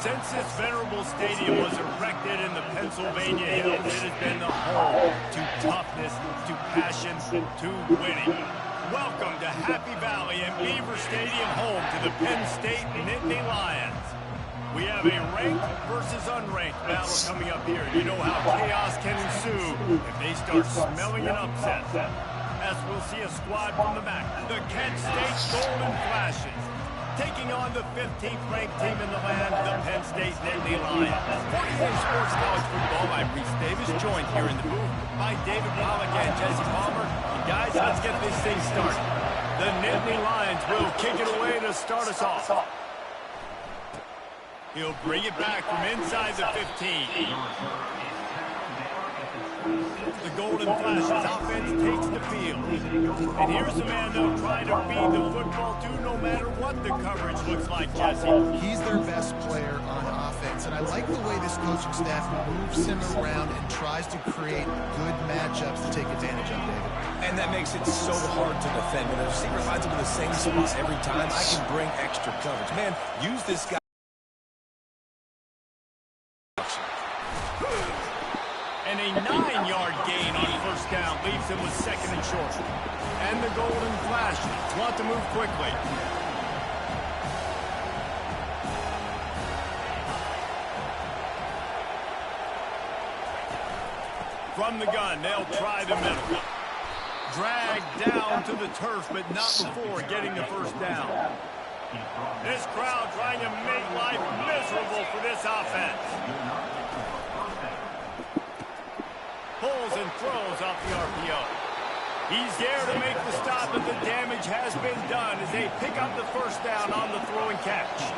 Since this venerable stadium was erected in the Pennsylvania Hills, it has been the home to toughness, to passion, to winning. Welcome to Happy Valley and Beaver Stadium, home to the Penn State Nittany Lions. We have a ranked versus unranked battle coming up here. You know how chaos can ensue if they start smelling an upset. As we'll see a squad from the back, the Kent State Golden Flashes, taking on the 15th ranked team in the land, the Penn State Nittany Lions. For today's Sports College Football, I'm Reese Davis, joined here in the booth by David Pollock and Jesse Palmer. And guys, let's get this thing started. The Nittany Lions will kick it away to start us off. He'll bring it back from inside the 15. The Golden Flashes offense takes the field. And here's the man they'll try to feed the football to no matter what the coverage looks like, Jesse. He's their best player on offense, and I like the way this coaching staff moves him around and tries to create good matchups to take advantage of, David. And that makes it so hard to defend. When the receiver lines up in the same spot every time, I can bring extra coverage. Man, use this guy. And a 9-yard gain on first down leaves him with second and short. And the Golden Flashes want to move quickly. From the gun, they'll try the middle. Dragged down to the turf, but not before getting the first down. This crowd trying to make life miserable for this offense. Pulls and throws off the RPO. He's there to make the stop, but the damage has been done as they pick up the first down on the throw and catch.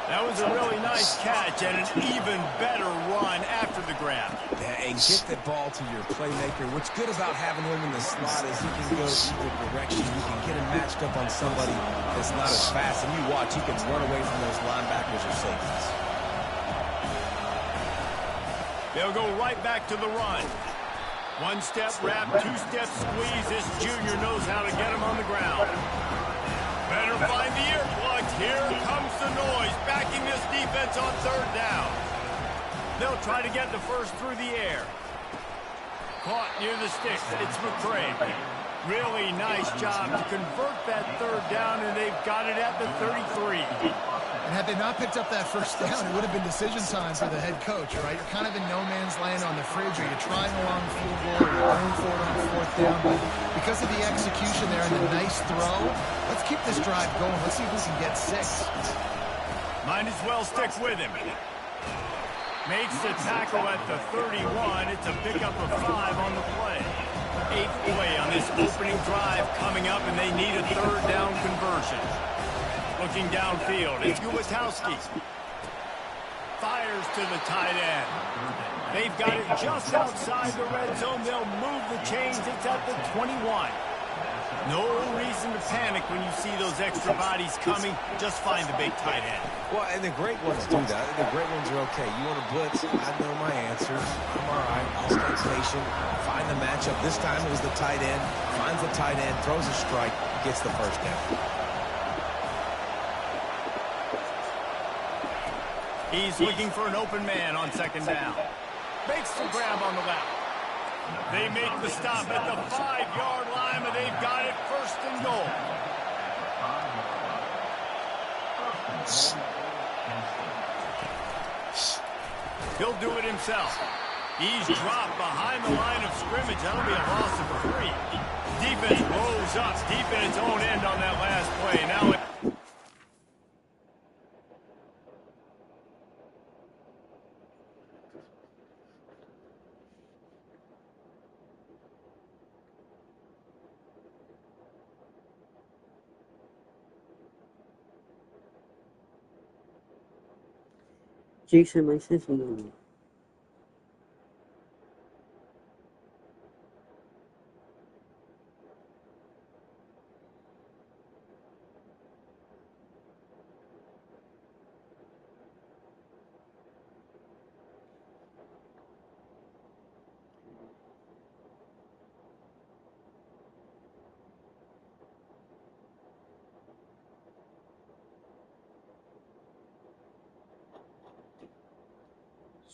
That was a really nice catch and an even better run after the grab. Yeah, and get the ball to your playmaker. What's good about having him in the slot is he can go either direction. You can get him matched up on somebody that's not as fast. And you watch, he can run away from those linebackers or safeties. They'll go right back to the run. One step wrap, two-step squeeze. This junior knows how to get him on the ground. Better find the earplugs. Here comes the noise, backing this defense on third down. They'll try to get the first through the air. Caught near the sticks. It's McCray. Really nice job to convert that third down, and they've got it at the 33. And had they not picked up that first down, it would have been decision time for the head coach, right? You're kind of in no man's land on the fridge. Are you trying a long field goal, or you're going for it on fourth down? But because of the execution there and the nice throw, let's keep this drive going. Let's see if we can get 6. Might as well stick with him. Makes the tackle at the 31. It's a pickup of 5 on the play. 8th play on this opening drive coming up, and they need a third down conversion. Looking downfield, it's Gubatowski. Fires to the tight end. They've got it just outside the red zone. They'll move the chains. It's at the 21. No reason to panic when you see those extra bodies coming. Just find the big tight end. Well, and the great ones do that. The great ones are okay. You want to blitz? I know my answers. I'm all right. I'll stay patient. Find the matchup. This time it was the tight end. Finds the tight end, throws a strike, gets the first down. He's looking for an open man on second down. Makes the grab on the left. They make the stop at the 5-yard line, and they've got it first and goal. He'll do it himself. He's dropped behind the line of scrimmage. That'll be a loss of 3. Defense rose up deep in its own end on that last play. Now it Jason, my sister.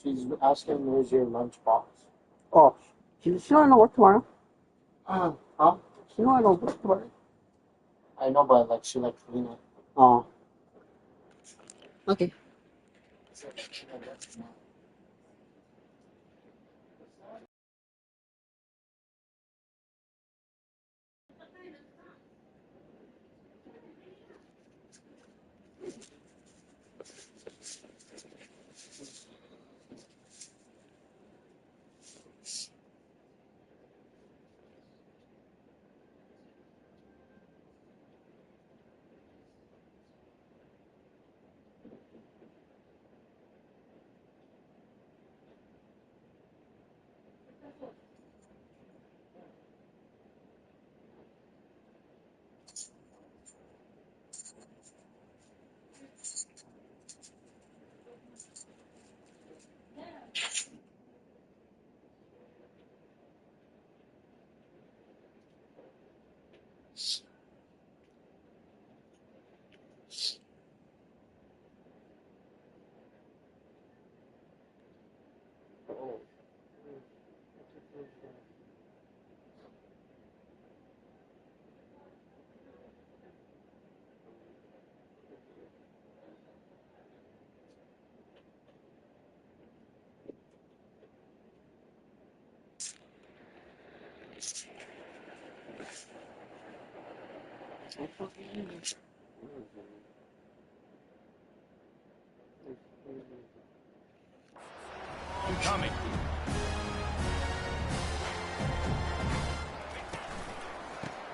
She's asking where's your lunchbox. Oh, she don't know what tomorrow. Huh? She don't know what tomorrow. I know, but like she like clean it. Oh. Okay. Coming.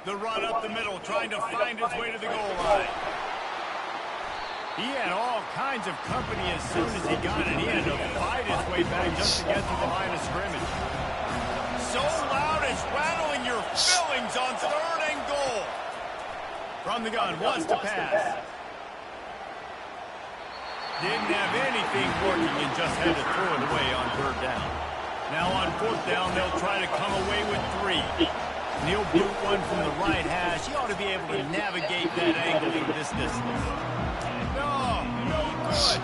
The run up the middle, trying to find his way to the goal line. He had all kinds of company as soon as he got it. He had to fight his way back just to get to the line of scrimmage. So loud it's rattling your fillings on 3rd and goal. From the gun, wants to pass. Didn't have anything working and just had to throw it away on 3rd down. Now on 4th down, they'll try to come away with 3. He'll boot one from the right hash. He ought to be able to navigate that angle from this distance. No good.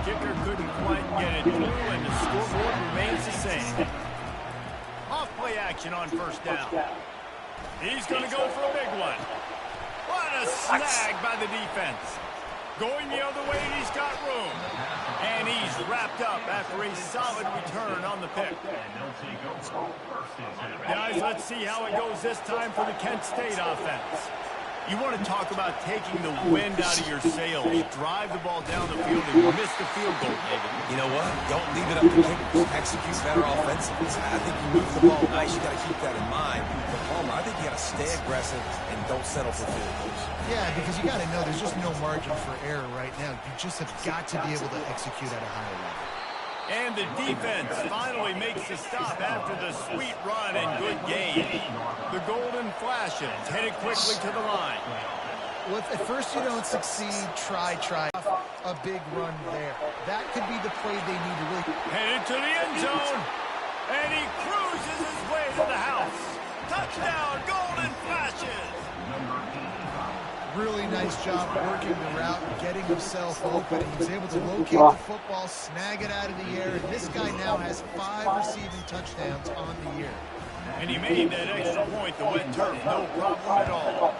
Kicker couldn't quite get it through, and the scoreboard remains the same. Off play action on 1st down. He's going to go for a big one. What a snag by the defense. Going the other way, and he's got room. And he's wrapped up after a solid return on the pick. Guys, let's see how it goes this time for the Kent State offense. You want to talk about taking the wind out of your sails. Drive the ball down the field and miss the field goal, David. You know what? Don't leave it up to kickers. Execute better offensively. I think you move the ball nice. You got to keep that in mind. But Palmer, I think you got to stay aggressive and don't settle for field goals. Yeah, because you got to know there's just no margin for error right now. You just have got to be able to execute at a higher level. And the defense finally makes the stop after the sweet run and good game. The golden flashes headed quickly to the line. Well, if at first you don't succeed, try. A big run there. That could be the play they need to really... Headed to the end zone. And he cruises his way to the house. Touchdown, golden flashes. Really nice job working the route and getting himself open. He was able to locate the football, snag it out of the air, and this guy now has 5 receiving touchdowns on the year. And he made that extra point, the wet turf, no problem at all.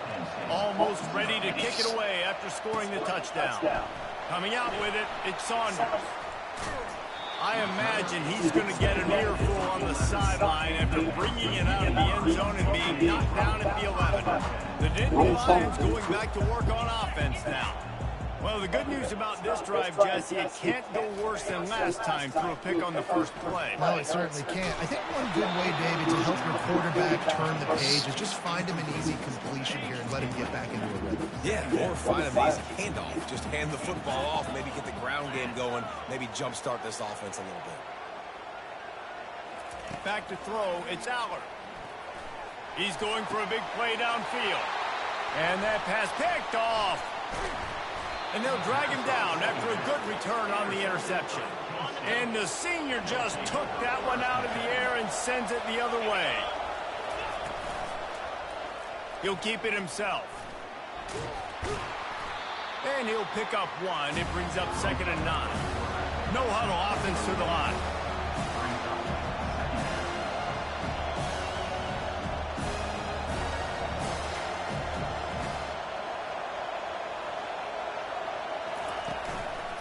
Almost ready to kick it away after scoring the touchdown. Coming out with it, it's Saunders. I imagine he's going to get an earful on the sideline after bringing it out of the end zone and being knocked down at the 11. The Denver Lions going back to work on offense now. Well, the good news about this drive, Jesse, it can't go worse than last time through a pick on the first play. No, it certainly can't. I think one good way, David, to help your quarterback turn the page is just find him an easy completion here and let him get back into a rhythm. Yeah, or find him an easy handoff. Just hand the football off, maybe get the ground game going, maybe jumpstart this offense a little bit. Back to throw, it's Allard. He's going for a big play downfield. And that pass picked off. And they'll drag him down after a good return on the interception. And the senior just took that one out of the air and sends it the other way. He'll keep it himself. And he'll pick up one. It brings up 2nd and 9. No huddle offense to the line.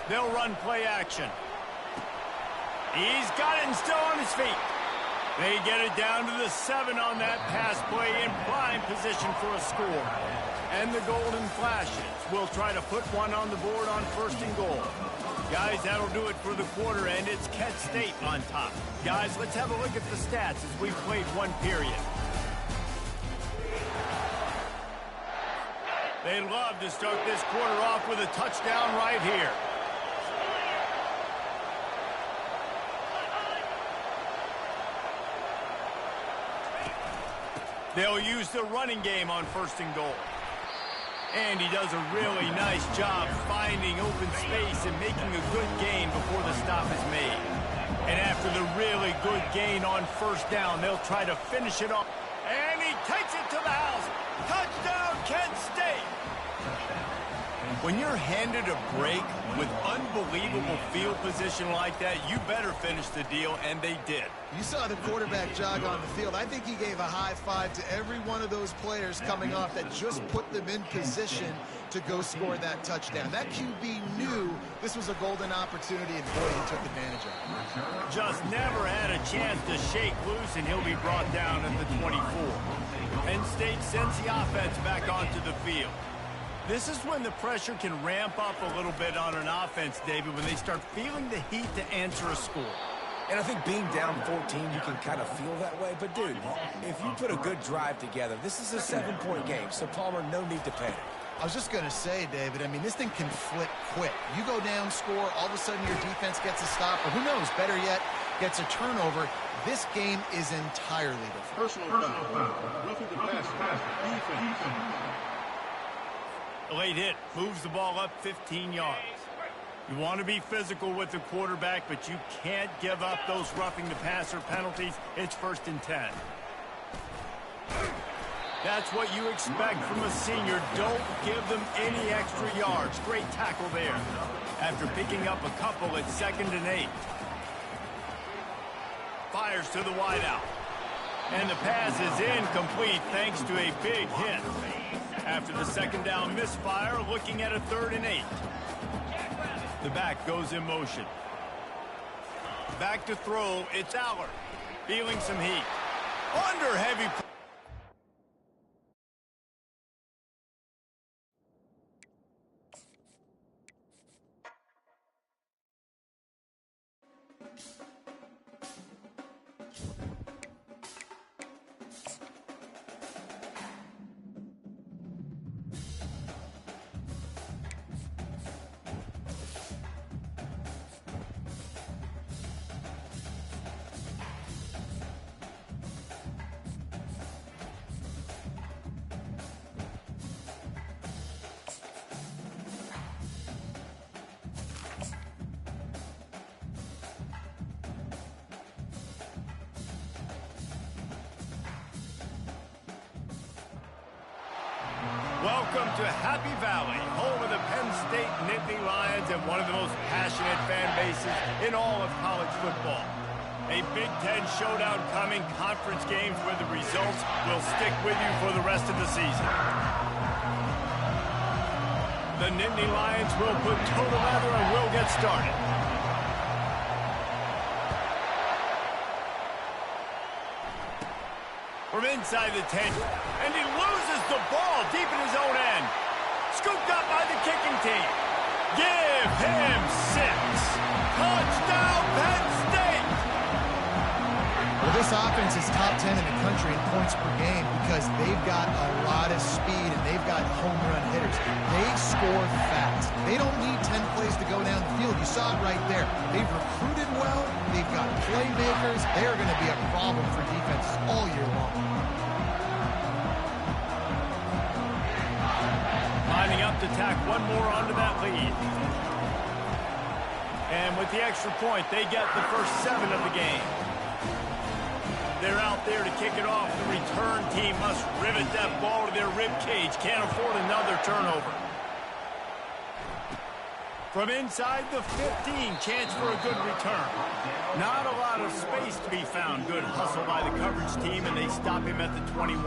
They'll run play action. He's got it and still on his feet. They get it down to the 7 on that pass play in prime position for a score. And the Golden Flashes will try to put one on the board on 1st and goal. Guys, that'll do it for the quarter, and it's Kent State on top. Guys, let's have a look at the stats as we've played one period. They'd love to start this quarter off with a touchdown right here. They'll use the running game on 1st and goal. And he does a really nice job finding open space and making a good gain before the stop is made. And after the really good gain on 1st down, they'll try to finish it off. And he takes it to the house. Touchdown, Kent State! When you're handed a break with unbelievable field position like that, you better finish the deal, and they did. You saw the quarterback jog on the field. I think he gave a high five to every one of those players coming off that just put them in position to go score that touchdown. That QB knew this was a golden opportunity, and boy, he took advantage of it. Just never had a chance to shake loose, and he'll be brought down at the 24. Penn State sends the offense back onto the field. This is when the pressure can ramp up a little bit on an offense, David, when they start feeling the heat to answer a score. And I think being down 14, you can kind of feel that way. But, dude, if you put a good drive together, this is a 7-point game, so, Palmer, no need to panic. I was just going to say, David, I mean, this thing can flip quick. You go down, score, all of a sudden your defense gets a stop, or who knows, better yet, gets a turnover. This game is entirely different. Personal foul. Roughing the pass. Defense. Late hit, moves the ball up 15 yards. You want to be physical with the quarterback, but you can't give up those roughing the passer penalties. It's 1st and 10. That's what you expect from a senior. Don't give them any extra yards. Great tackle there. After picking up a couple, it's 2nd and 8. Fires to the wideout. And the pass is incomplete thanks to a big hit. After the 2nd down misfire, looking at a 3rd and 8. The back goes in motion. Back to throw, it's Allard. Feeling some heat. Under heavy. Welcome to Happy Valley, home of the Penn State Nittany Lions and one of the most passionate fan bases in all of college football. A Big Ten showdown coming, conference games where the results will stick with you for the rest of the season. The Nittany Lions will put toe to leather and will get started. From inside the 10, and he loses the ball deep in his own end. Scooped up by the kicking team. Give him 6. Touchdown, Penn State! Well, this offense is top 10 in the country in points per game because they've got a lot of speed and they've got home run hitters. They score fast. They don't need 10 plays to go down the field. You saw it right there. They've recruited well. They've got playmakers. They are going to be a problem for defenses all year long. Lining up to tack one more onto that lead. And with the extra point, they get the first 7 of the game. They're out there to kick it off. The return team must rivet that ball to their rib cage. Can't afford another turnover. From inside the 15, chance for a good return. Not a lot of space to be found. Good hustle by the coverage team, and they stop him at the 21.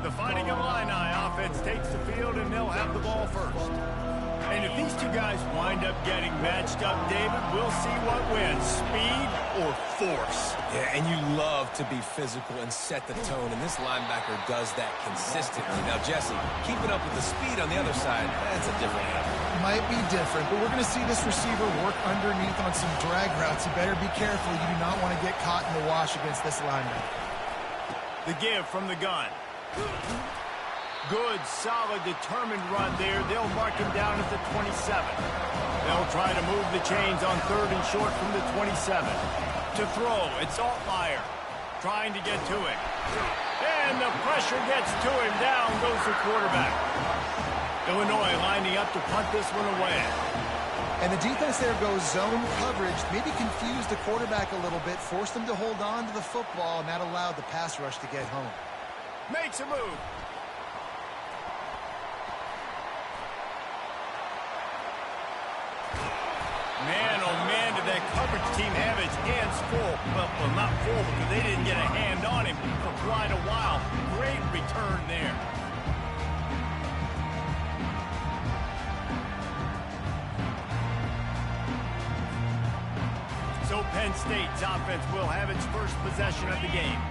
The Fighting Illini offense takes the field, and they'll have the ball first. And if these two guys wind up getting matched up, David, we'll see what wins, speed or force. Yeah, and you love to be physical and set the tone, and this linebacker does that consistently. Now, Jesse, keeping up with the speed on the other side, that's a different animal. Might be different, but we're going to see this receiver work underneath on some drag routes. You better be careful. You do not want to get caught in the wash against this linebacker. The give from the gun. Good, solid, determined run there. They'll mark him down at the 27. They'll try to move the chains on 3rd and short from the 27. To throw, it's Altmaier trying to get to it. And the pressure gets to him. Down goes the quarterback. Illinois lining up to punt this one away. And the defense there goes zone coverage, maybe confused the quarterback a little bit, forced him to hold on to the football, and that allowed the pass rush to get home. Makes a move. Man, oh man, did that coverage team have its hands full. Well, not full because they didn't get a hand on him for quite a while. Great return there. So Penn State's offense will have its first possession of the game.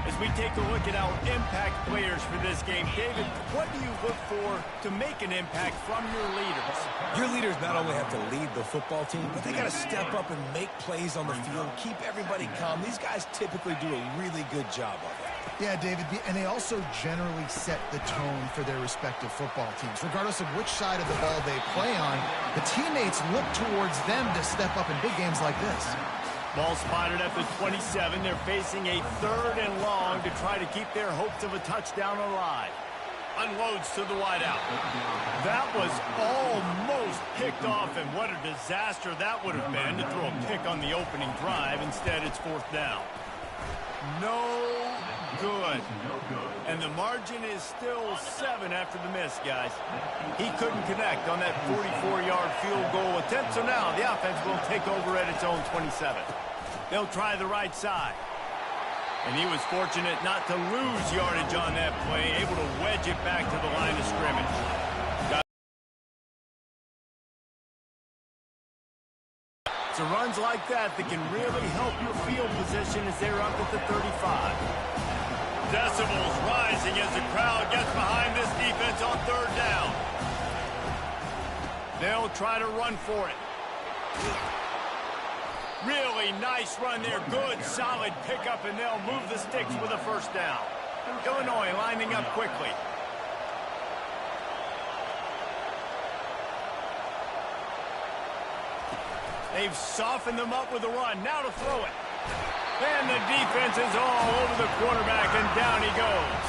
As we take a look at our impact players for this game, David, what do you look for to make an impact from your leaders? Your leaders not only have to lead the football team, but they got to step up and make plays on the field, keep everybody calm. These guys typically do a really good job of it. Yeah, David, and they also generally set the tone for their respective football teams. Regardless of which side of the ball they play on, the teammates look towards them to step up in big games like this. Ball spotted at the 27. They're facing a 3rd and long to try to keep their hopes of a touchdown alive. Unloads to the wideout. That was almost picked off, and what a disaster that would have been to throw a pick on the opening drive. Instead, it's 4th down. No good. And the margin is still 7 after the miss, guys. He couldn't connect on that 44-yard field goal attempt, so now the offense will take over at its own 27. They'll try the right side. And he was fortunate not to lose yardage on that play, able to wedge it back to the line of scrimmage. So runs like that can really help your field position as they're up at the 35. Decibels rising as the crowd gets behind this defense on 3rd down. They'll try to run for it. Really nice run there. Good, solid pickup, and they'll move the sticks with a 1st down. Illinois lining up quickly. They've softened them up with a run. Now to throw it. And the defense is all over the quarterback, and down he goes.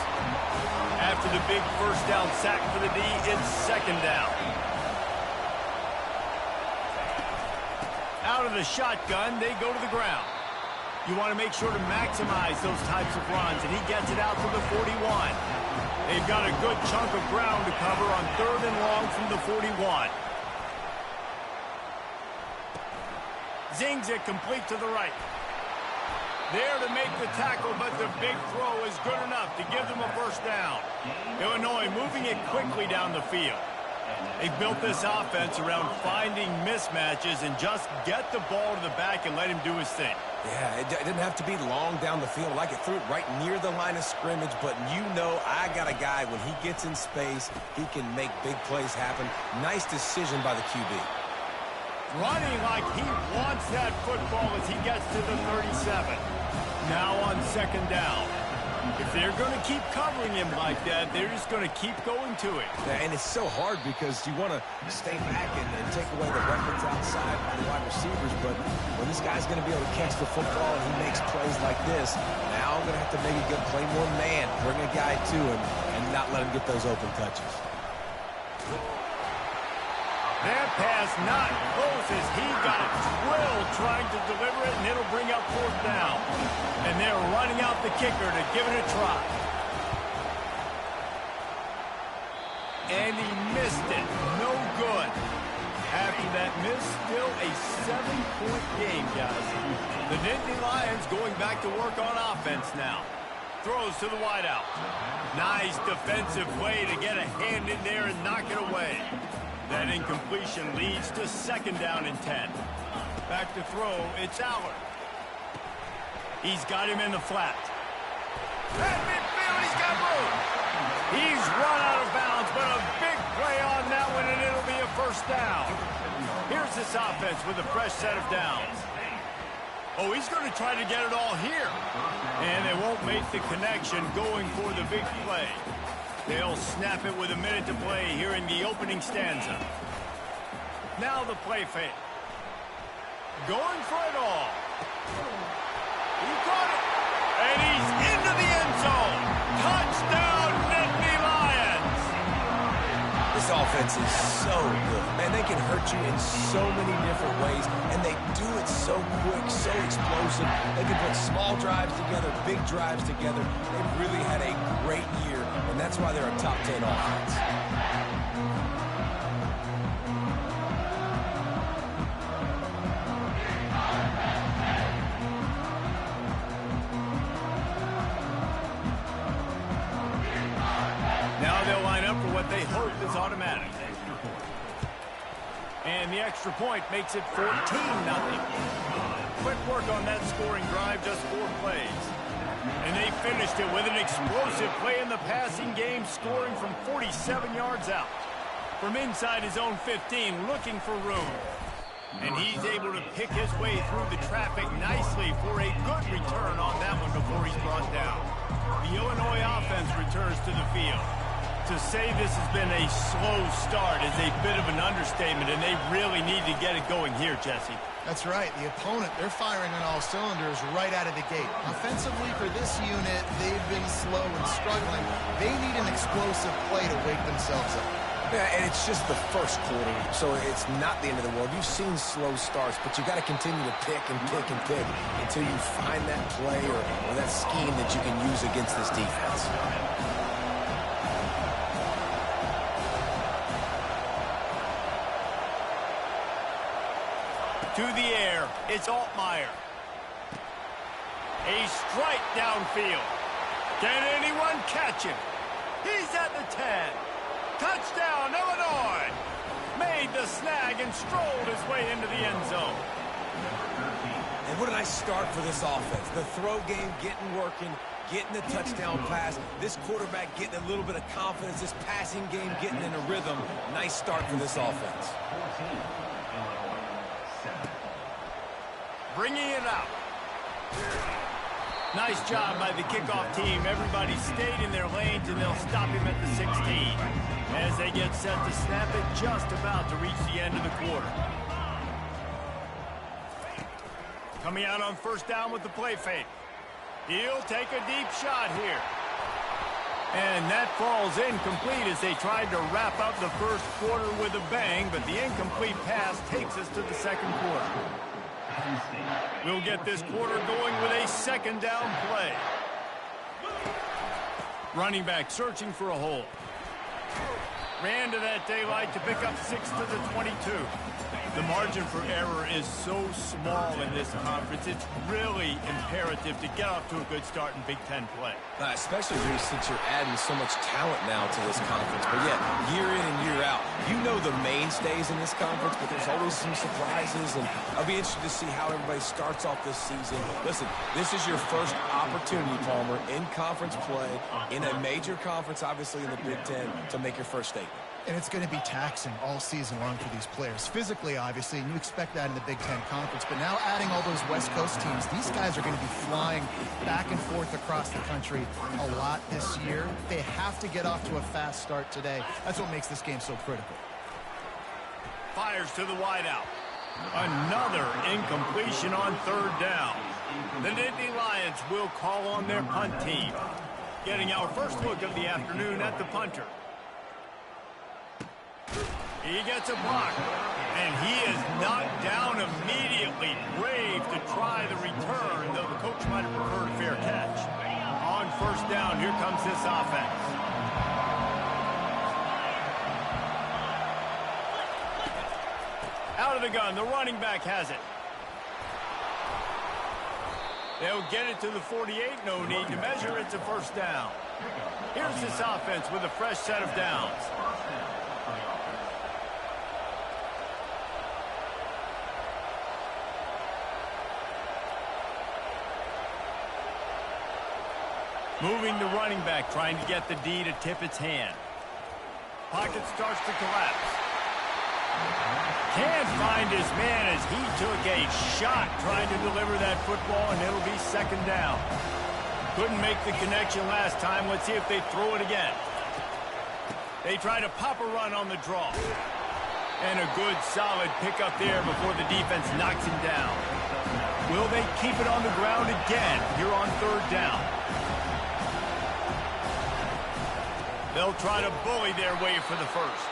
After the big 1st down sack for the D, it's 2nd down. Out of the shotgun, they go to the ground. You want to make sure to maximize those types of runs, and he gets it out to the 41. They've got a good chunk of ground to cover on 3rd and long from the 41. Zings it complete to the right. There to make the tackle, but the big throw is good enough to give them a 1st down. Illinois moving it quickly down the field. They've built this offense around finding mismatches and just get the ball to the back and let him do his thing. Yeah, it didn't have to be long down the field. Like it threw it right near the line of scrimmage, but you know I got a guy, when he gets in space, he can make big plays happen. Nice decision by the QB. Running like he wants that football as he gets to the 37. Now on 2nd down. If they're going to keep covering him like that, they're just going to keep going to it. Yeah, and it's so hard because you want to stay back and take away the weapons outside by the wide receivers, but when this guy's going to be able to catch the football and he makes plays like this, now I'm going to have to maybe play more man, bring a guy to him, and not let him get those open touches. That pass not close as he got drilled trying to deliver it, and it'll bring up 4th down. And they're running out the kicker to give it a try. And he missed it. No good. After that miss, still a 7-point game, guys. The Nittany Lions going back to work on offense now. Throws to the wideout. Nice defensive play to get a hand in there and knock it away. That incompletion leads to 2nd down and 10. Back to throw, it's Allard. He's got him in the flat. At midfield, he's got room. He's run out of bounds, but a big play on that one, and it'll be a 1st down. Here's this offense with a fresh set of downs. Oh, he's going to try to get it all here. And they won't make the connection going for the big play. They'll snap it with a minute to play here in the opening stanza. Now the play fake. Going for it all. He caught it. And he's into the end zone. Touchdown, Nittany Lions. This offense is so good. Man, they can hurt you in so many different ways, and they do it so quick, so explosive. They can put small drives together, big drives together. They've really had a great year, and that's why they're a top 10 offense. Now they'll line up for what they hope is automatic. And the extra point makes it 14-0. Quick work on that scoring drive, just 4 plays. And they finished it with an explosive play in the passing game, scoring from 47 yards out. From inside his own 15, looking for room. And he's able to pick his way through the traffic nicely for a good return on that one before he's brought down. The Illinois offense returns to the field. To say this has been a slow start is a bit of an understatement, and they really need to get it going here, Jesse. That's right. The opponent, they're firing on all cylinders right out of the gate. Offensively for this unit, they've been slow and struggling. They need an explosive play to wake themselves up. Yeah, and it's just the first quarter, so it's not the end of the world. You've seen slow starts, but you got to continue to pick and pick and pick until you find that play or that scheme that you can use against this defense. To the air, it's Altmaier. A strike downfield. Can anyone catch him? He's at the 10. Touchdown, Illinois! Made the snag and strolled his way into the end zone. And what a nice start for this offense. The throw game getting working, getting the touchdown pass. This quarterback getting a little bit of confidence. This passing game getting in a rhythm. Nice start for this offense. Bringing it out. Nice job by the kickoff team. Everybody stayed in their lanes, and they'll stop him at the 16. As they get set to snap it, just about to reach the end of the quarter. Coming out on 1st down with the play fake. He'll take a deep shot here. And that falls incomplete as they tried to wrap up the 1st quarter with a bang, but the incomplete pass takes us to the 2nd quarter. We'll get this quarter going with a 2nd down play. Running back searching for a hole. Ran to that daylight to pick up 6 to the 22. The margin for error is so small in this conference, it's really imperative to get off to a good start in Big Ten play. Especially since you're adding so much talent now to this conference. But yeah, year in and year out, you know the mainstays in this conference, but there's always some surprises, and I'll be interested to see how everybody starts off this season. Listen, this is your first opportunity, Palmer, in conference play, in a major conference, obviously in the Big Ten, to make your first statement. And it's going to be taxing all season long for these players. Physically, obviously, and you expect that in the Big Ten Conference. But now adding all those West Coast teams, these guys are going to be flying back and forth across the country a lot this year. They have to get off to a fast start today. That's what makes this game so critical. Fires to the wideout. Another incompletion on 3rd down. The Nittany Lions will call on their punt team. Getting our first look of the afternoon at the punter. He gets a block, and he is knocked down immediately. Brave to try the return, though the coach might have preferred a fair catch. On 1st down, here comes this offense. Out of the gun, the running back has it. They'll get it to the 48, no need to measure. It's a first down. Here's this offense with a fresh set of downs. Moving the running back, trying to get the D to tip its hand. Pocket starts to collapse. Can't find his man as he took a shot trying to deliver that football, and it'll be second down. Couldn't make the connection last time. Let's see if they throw it again. They try to pop a run on the draw. And a good, solid pickup there before the defense knocks him down. Will they keep it on the ground again here on third down? They'll try to bully their way for the first.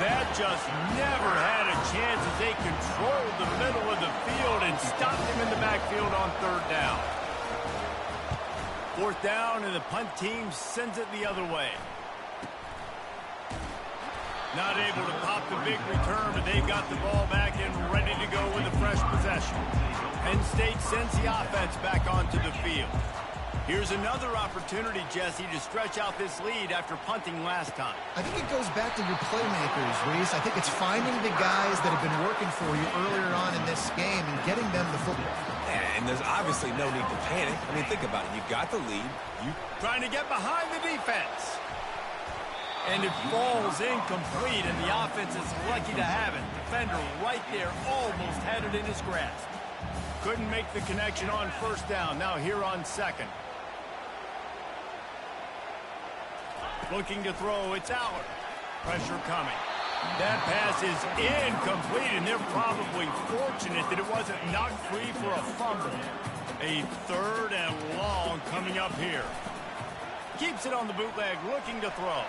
That just never had a chance as they controlled the middle of the field and stopped him in the backfield on third down. Fourth down, and the punt team sends it the other way. Not able to pop the big return, but they've got the ball back and ready to go with a fresh possession. Penn State sends the offense back onto the field. Here's another opportunity, Jesse, to stretch out this lead after punting last time. I think it goes back to your playmakers, Reese. I think it's finding the guys that have been working for you earlier on in this game and getting them the football. Yeah, and there's obviously no need to panic. I mean, think about it. You got the lead. You trying to get behind the defense. And it falls incomplete, and the offense is lucky to have it. Defender right there almost had it in his grasp. Couldn't make the connection on first down. Now here on second. Looking to throw, it's Allard. Pressure coming. That pass is incomplete, and they're probably fortunate that it wasn't knocked free for a fumble. A third and long coming up here. Keeps it on the bootleg, looking to throw.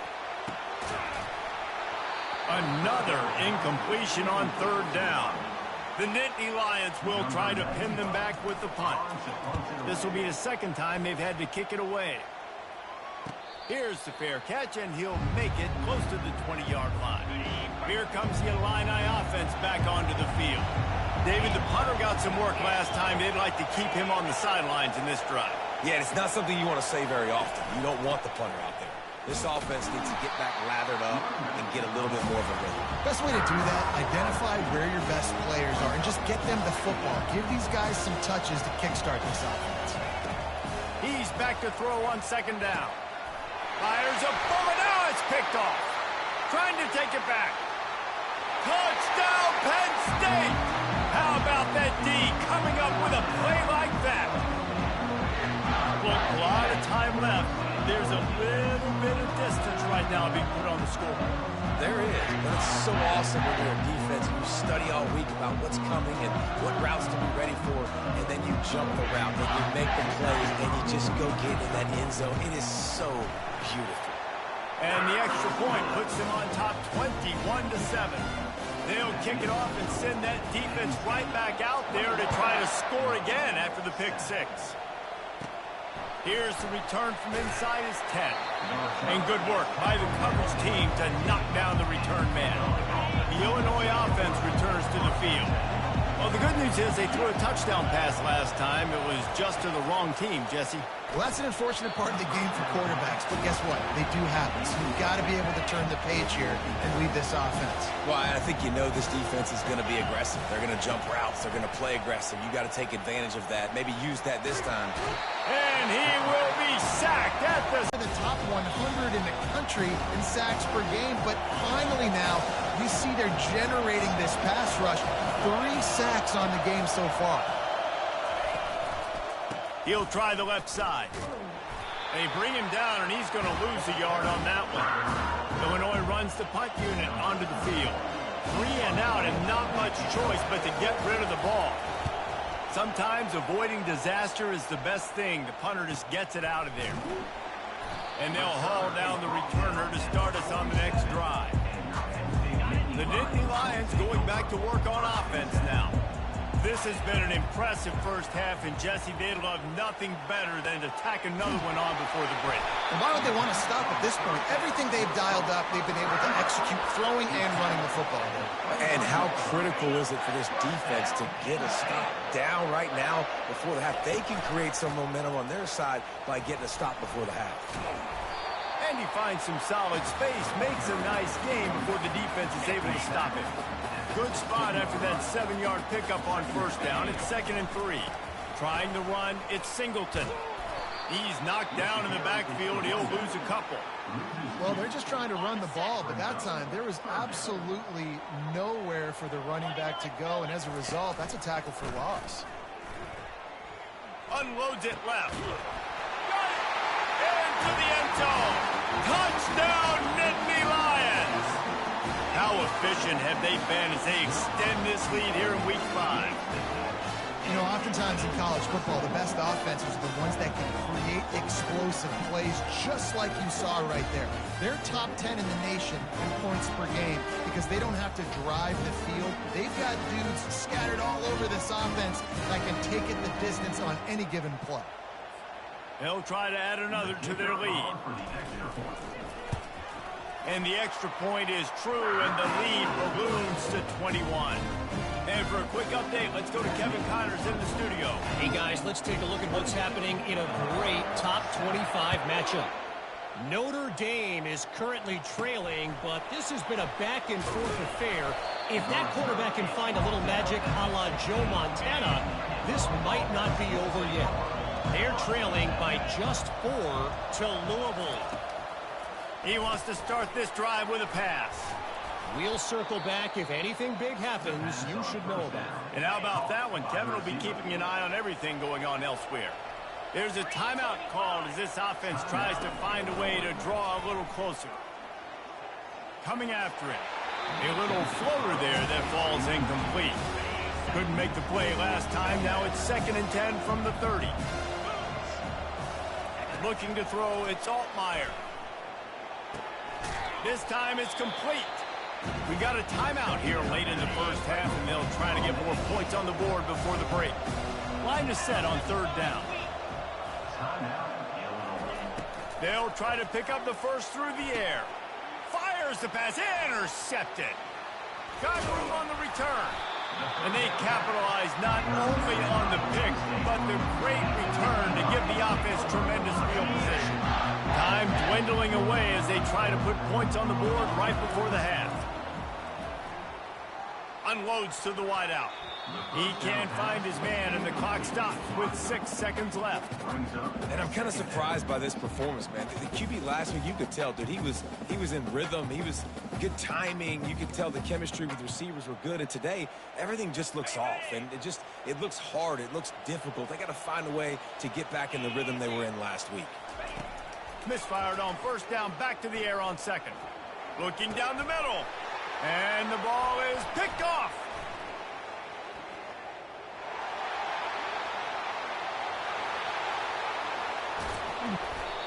Another incompletion on third down. The Nittany Lions will try to pin them back with the punt. This will be the second time they've had to kick it away. Here's the fair catch, and he'll make it close to the 20-yard line. Here comes the Illini offense back onto the field. David, the punter got some work last time. They'd like to keep him on the sidelines in this drive. Yeah, it's not something you want to say very often. You don't want the punter out there. This offense needs to get back lathered up and get a little bit more of a rhythm. Best way to do that, identify where your best players are and just get them the football. Give these guys some touches to kickstart this offense. He's back to throw on second down. Fires a bullet. Now it's picked off. Trying to take it back. Touchdown, Penn State! How about that D coming up with a play like that? Look, a lot of time left. There's a little bit of distance right now being put on the scoreboard. There is, but it's so awesome when you're a defense and you study all week about what's coming and what routes to be ready for, and then you jump the route and you make the plays and you just go get in that end zone. It is so beautiful. And the extra point puts them on top 21-7. They'll kick it off and send that defense right back out there to try to score again after the pick six. Here's the return from inside his 10. And good work by the coverage team to knock down the return man. The Illinois offense returns to the field. Well, the good news is they threw a touchdown pass last time. It was just to the wrong team, Jesse. Well, that's an unfortunate part of the game for quarterbacks, but guess what? They do happen. So you've got to be able to turn the page here and lead this offense. Well, I think you know this defense is going to be aggressive. They're going to jump routes. They're going to play aggressive. You got to take advantage of that. Maybe use that this time. And he will be sacked at the top 100 in the country in sacks per game, but finally now you see they're generating this pass rush. 3 sacks on the game so far. He'll try the left side. They bring him down, and he's going to lose a yard on that one. Illinois runs the punt unit onto the field. 3 and out, and not much choice but to get rid of the ball. Sometimes avoiding disaster is the best thing. The punter just gets it out of there. And they'll haul down the returner to start us on the next drive. The Nittany Lions going back to work on offense now. This has been an impressive first half, and Jesse, they'd love nothing better than to tack another one on before the break. And why would they want to stop at this point? Everything they've dialed up, they've been able to execute throwing and running the football. And how critical is it for this defense to get a stop down right now before the half? They can create some momentum on their side by getting a stop before the half. And he finds some solid space, makes a nice game before the defense is able to stop it. Good spot after that 7-yard pickup on first down. It's 2nd and 3. Trying to run, it's Singleton. He's knocked down in the backfield. He'll lose a couple. Well, they're just trying to run the ball, but that time there was absolutely nowhere for the running back to go, and as a result, that's a tackle for loss. Unloads it left. Got it! Into the end zone. Touchdown, Nittany Lions! How efficient have they been as they extend this lead here in Week 5? You know, oftentimes in college football, the best offenses are the ones that can create explosive plays, just like you saw right there. They're top 10 in the nation in points per game because they don't have to drive the field. They've got dudes scattered all over this offense that can take it the distance on any given play. They'll try to add another to their lead. And the extra point is true, and the lead balloons to 21. And for a quick update, let's go to Kevin Connors in the studio. Hey, guys, let's take a look at what's happening in a great top 25 matchup. Notre Dame is currently trailing, but this has been a back-and-forth affair. If that quarterback can find a little magic a la Joe Montana, this might not be over yet. They're trailing by just 4 to Louisville. He wants to start this drive with a pass. We'll circle back. If anything big happens, you should know about it. And how about that one? Kevin will be keeping an eye on everything going on elsewhere. There's a timeout called as this offense tries to find a way to draw a little closer. Coming after it. A little floater there that falls incomplete. Couldn't make the play last time. Now it's 2nd and 10 from the 30. Looking to throw, it's Altmaier. This time it's complete. We got a timeout here late in the first half, and they'll try to get more points on the board before the break. Line is set on 3rd down. They'll try to pick up the first through the air. Fires the pass, intercepted. Got room on the return. And they capitalize not only on the pick, but the great return to give the offense tremendous field position. Time dwindling away as they try to put points on the board right before the half. Unloads to the wideout. He can't find his man, and the clock stops with 6 seconds left. And I'm kind of surprised by this performance, man. The QB last week, you could tell, dude, he was in rhythm. He was good timing. You could tell the chemistry with receivers were good. And today, everything just looks off. And it looks hard. It looks difficult. They got to find a way to get back in the rhythm they were in last week. Misfired on first down, back to the air on 2nd. Looking down the middle. And the ball is picked off.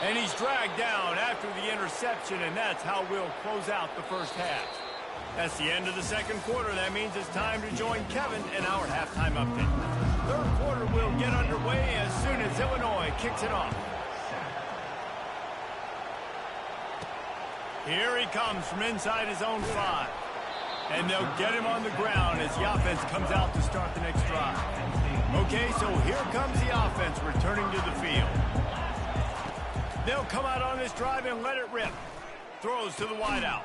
And he's dragged down after the interception, and that's how we'll close out the first half. That's the end of the 2nd quarter. That means it's time to join Kevin in our halftime update. 3rd quarter will get underway as soon as Illinois kicks it off. Here he comes from inside his own 5. And they'll get him on the ground as the offense comes out to start the next drive. Okay, so here comes the offense returning to the field. They'll come out on this drive and let it rip. Throws to the wideout.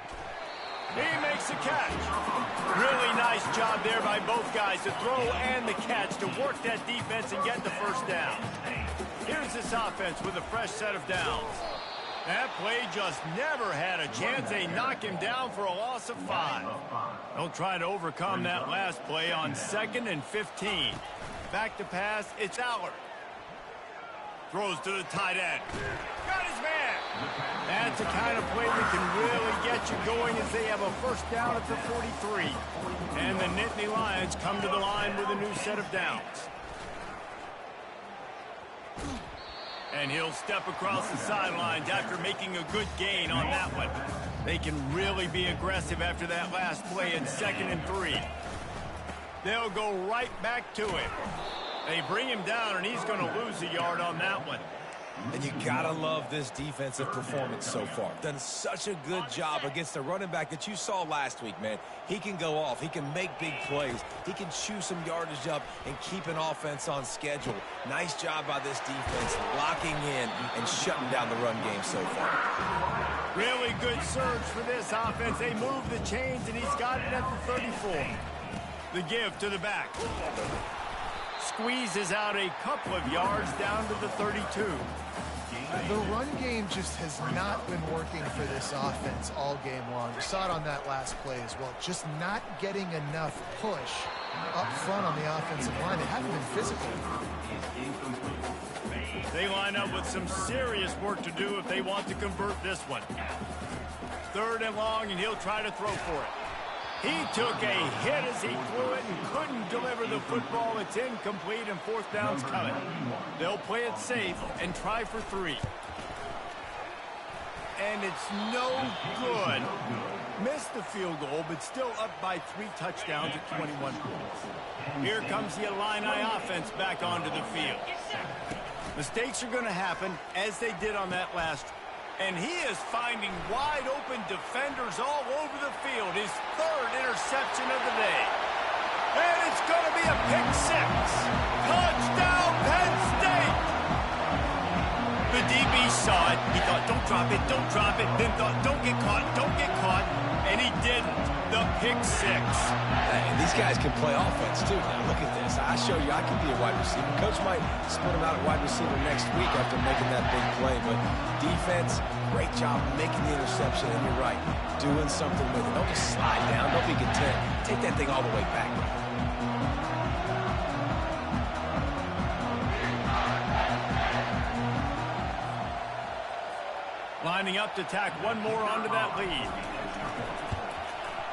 He makes the catch. Really nice job there by both guys to throw and the catch to work that defense and get the first down. Here's this offense with a fresh set of downs. That play just never had a chance. They knock him down for a loss of 5. They'll try to overcome that last play on 2nd and 15. Back to pass, it's Allard. Throws to the tight end. Got his man. That's the kind of play that can really get you going as they have a first down at the 43. And the Nittany Lions come to the line with a new set of downs. And he'll step across the sidelines after making a good gain on that one. They can really be aggressive after that last play in 2nd and 3. They'll go right back to him. They bring him down, and he's going to lose a yard on that one. And you gotta love this defensive performance so far. Done such a good job against the running back that you saw last week, man. He can go off. He can make big plays. He can chew some yardage up and keep an offense on schedule. Nice job by this defense locking in and shutting down the run game so far. Really good surge for this offense. They move the chains, and he's got it at the 34. The give to the back. Squeezes out a couple of yards down to the 32. The run game just has not been working for this offense all game long. You saw it on that last play as well. Just not getting enough push up front on the offensive line. They haven't been physical. They line up with some serious work to do if they want to convert this one. 3rd and long, and he'll try to throw for it. He took a hit as he threw it and couldn't deliver the football. It's incomplete, and 4th down's coming. They'll play it safe and try for 3. And it's no good. Missed the field goal, but still up by 3 touchdowns at 21 points. Here comes the Illini offense back onto the field. Mistakes are going to happen, as they did on that last. And he is finding wide-open defenders all over the field. His 3rd interception of the day. And it's going to be a pick 6. Touchdown, Penn State! The DB saw it. He thought, don't drop it, don't drop it. Then thought, don't get caught, don't get caught. And he didn't. The pick 6. And these guys can play offense, too. Now, look at this. I show you I can be a wide receiver. Coach might split him out at wide receiver next week after making that big play. But defense, great job making the interception. And you're right, doing something with it. Don't just slide down. Don't be content. Take that thing all the way back. Lining up to tack one more onto that lead.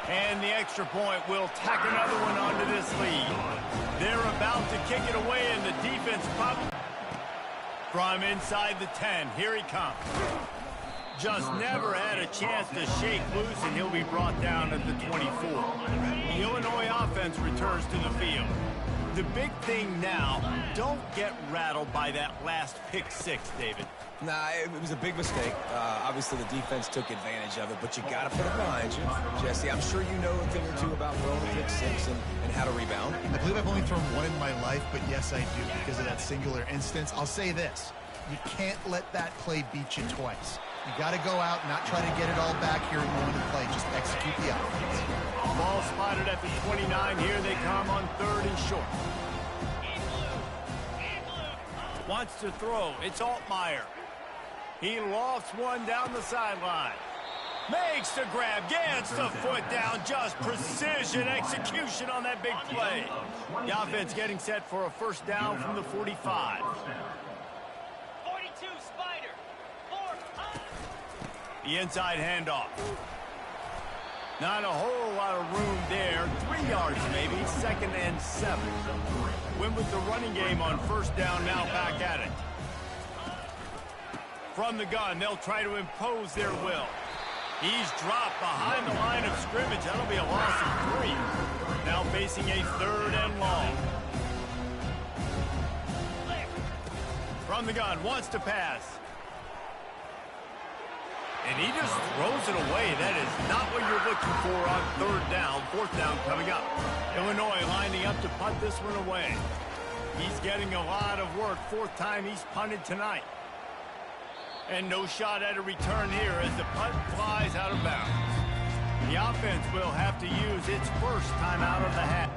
And the extra point will tack another one onto this lead. They're about to kick it away, and the defense probably... From inside the 10, here he comes. Just never had a chance to shake loose, and he'll be brought down at the 24. The Illinois offense returns to the field. The big thing now, don't get rattled by that last pick 6, David. Nah, it was a big mistake. Obviously, the defense took advantage of it, but you got to put it behind you. Jesse, I'm sure you know a thing or two about throwing a pick 6 and how to rebound. I believe I've only thrown one in my life, but yes, I do because of that singular instance. I'll say this. You can't let that play beat you twice. You got to go out, not try to get it all back here and win the play. Just execute the offense. Ball spotted at the 29. Here they come on 3rd and short. Wants to throw. It's Altmaier. He lofts one down the sideline. Makes the grab. Gets the foot down. Just precision execution on that big play. The offense getting set for a 1st down from the 45. 42, Spider. 4. The inside handoff. Not a whole lot of room there. 3 yards maybe. 2nd and 7. Went with the running game on 1st down. Now back at it. From the gun, they'll try to impose their will. He's dropped behind the line of scrimmage. That'll be a loss of 3. Now facing a 3rd and long. From the gun, wants to pass. And he just throws it away. That is not what you're looking for on 3rd down. 4th down coming up. Illinois lining up to punt this one away. He's getting a lot of work. 4th time he's punted tonight. And no shot at a return here as the punt flies out of bounds. The offense will have to use its 1st time out of the half.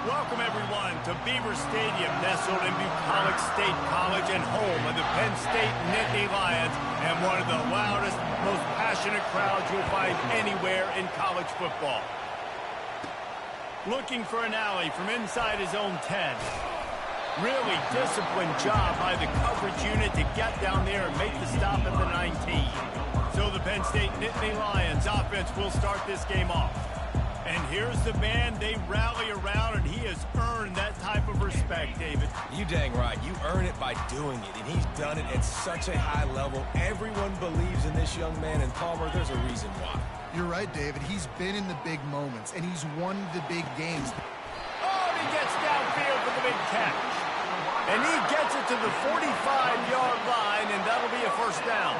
Welcome, everyone, to Beaver Stadium, nestled in Bucolic State College and home of the Penn State Nittany Lions, and one of the loudest, most passionate crowds you'll find anywhere in college football. Looking for an alley from inside his own 10. Really disciplined job by the coverage unit to get down there and make the stop at the 19. So the Penn State Nittany Lions offense will start this game off. And here's the man they rally around, and he has earned that type of respect, David. You dang right. You earn it by doing it, and he's done it at such a high level. Everyone believes in this young man, and Palmer, there's a reason why. You're right, David. He's been in the big moments, and he's won the big games. Oh, he gets downfield for the big catch. And he gets it to the 45-yard line, and that'll be a first down.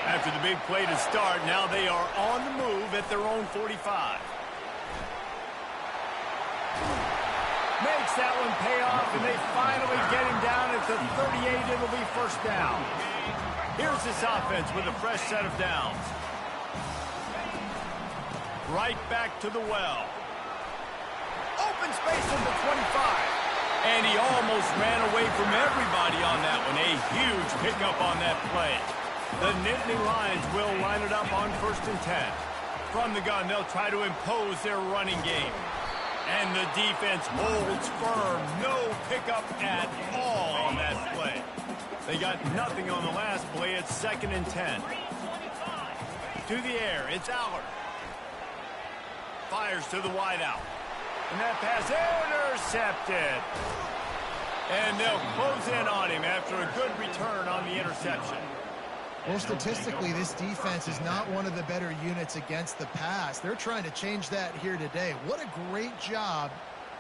After the big play to start, now they are on the move at their own 45. Makes that one pay off, and they finally get him down at the 38. It'll be first down. Here's this offense with a fresh set of downs. Right back to the well. Open space at the 25. And he almost ran away from everybody on that one. A huge pickup on that play. The Nittany Lions will line it up on 1st and 10. From the gun, they'll try to impose their running game. And the defense holds firm. No pickup at all on that play. They got nothing on the last play. It's 2nd and 10. To the air, it's Allard. Fires to the wideout. And that pass intercepted. And they'll close in on him after a good return on the interception. Well, statistically, this defense is not one of the better units against the pass. They're trying to change that here today. What a great job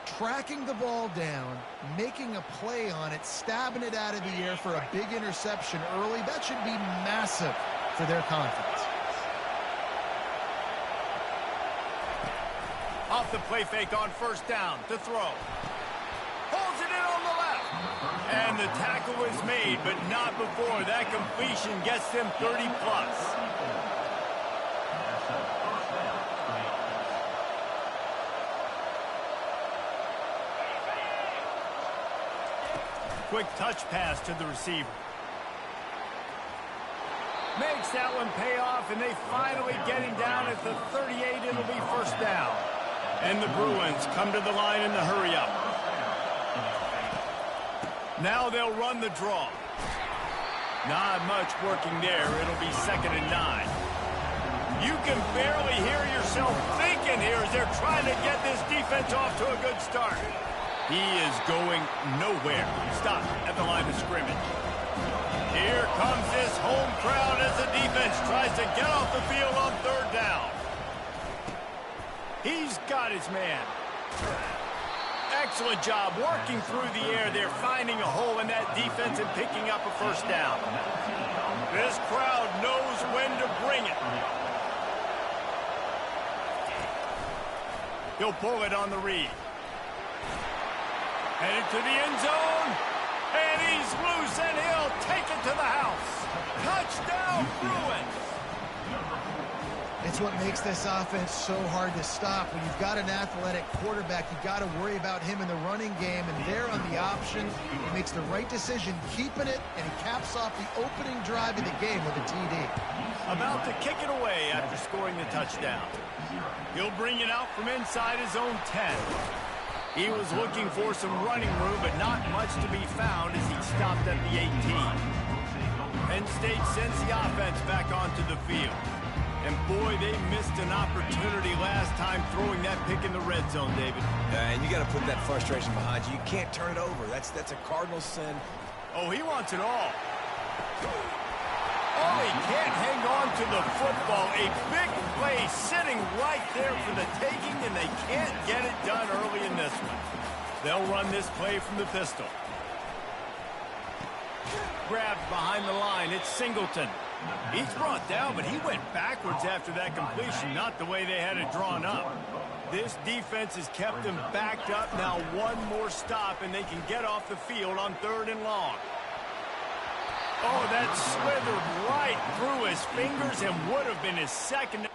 tracking the ball down, making a play on it, stabbing it out of the air for a big interception early. That should be massive for their confidence. Off the play fake on 1st down to throw. Holds it in on the left. And the tackle is made, but not before that completion gets them 30-plus. Quick touch pass to the receiver. Makes that one pay off, and they finally get him down at the 38. It'll be first down. And the Bruins come to the line in the hurry-up. Now they'll run the draw. Not much working there. It'll be 2nd and 9. You can barely hear yourself thinking here as they're trying to get this defense off to a good start. He is going nowhere. Stop at the line of scrimmage. Here comes this home crowd as the defense tries to get off the field on 3rd down. He's got his man. Excellent job working through the air. They're finding a hole in that defense and picking up a first down. This crowd knows when to bring it. He'll pull it on the read. Headed to the end zone. And he's loose, and he'll take it to the house. Touchdown, Bruins. It's what makes this offense so hard to stop. When you've got an athletic quarterback, you've got to worry about him in the running game, and there on the option, he makes the right decision, keeping it, and he caps off the opening drive of the game with a TD. About to kick it away after scoring the touchdown. He'll bring it out from inside his own 10. He was looking for some running room, but not much to be found as he stopped at the 18. Penn State sends the offense back onto the field. And boy, they missed an opportunity last time throwing that pick in the red zone, David. And you got to put that frustration behind you. You can't turn it over. That's a cardinal sin. Oh, he wants it all. Oh, he can't hang on to the football. A big play sitting right there for the taking, and they can't get it done early in this one. They'll run this play from the pistol. Grabbed behind the line. It's Singleton. He's brought down, but he went backwards after that completion, not the way they had it drawn up. This defense has kept them backed up. Now one more stop, and they can get off the field on 3rd and long. Oh, that slithered right through his fingers and would have been his second.